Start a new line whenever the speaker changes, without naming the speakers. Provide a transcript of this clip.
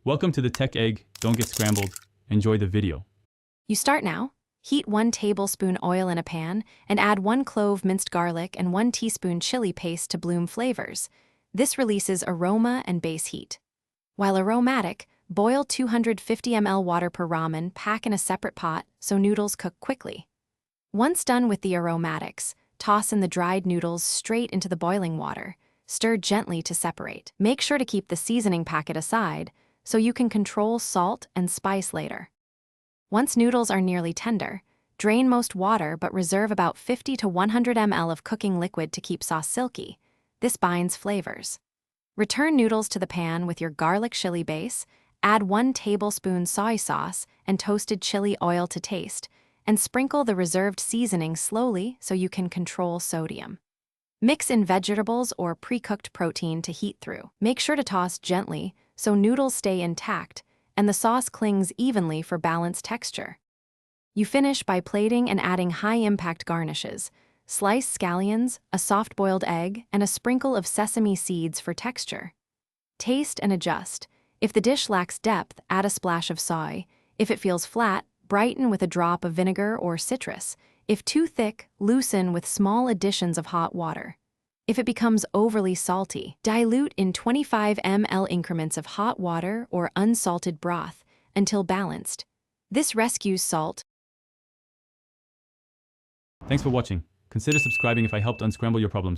Welcome to the Tech Egg. Don't get scrambled. Enjoy the video.
You start now. Heat 1 tablespoon oil in a pan and add 1 clove minced garlic and 1 teaspoon chili paste to bloom flavors. This releases aroma and base heat. While aromatic, boil 250 ml water per ramen pack in a separate pot so noodles cook quickly. Once done with the aromatics, toss in the dried noodles straight into the boiling water. Stir gently to separate. Make sure to keep the seasoning packet aside so you can control salt and spice later. Once noodles are nearly tender, drain most water but reserve about 50 to 100 ml of cooking liquid to keep sauce silky. This binds flavors. Return noodles to the pan with your garlic chili base, add 1 tablespoon soy sauce and toasted chili oil to taste, and sprinkle the reserved seasoning slowly so you can control sodium. Mix in vegetables or pre-cooked protein to heat through. Make sure to toss gently so noodles stay intact and the sauce clings evenly for balanced texture. You finish by plating and adding high-impact garnishes, sliced scallions, a soft-boiled egg, and a sprinkle of sesame seeds for texture. Taste and adjust. If the dish lacks depth, add a splash of soy. If it feels flat, brighten with a drop of vinegar or citrus. If too thick, loosen with small additions of hot water. If it becomes overly salty, dilute in 25 ml increments of hot water or unsalted broth until balanced. This rescues salt.
Thanks for watching. Consider subscribing if I helped unscramble your problems.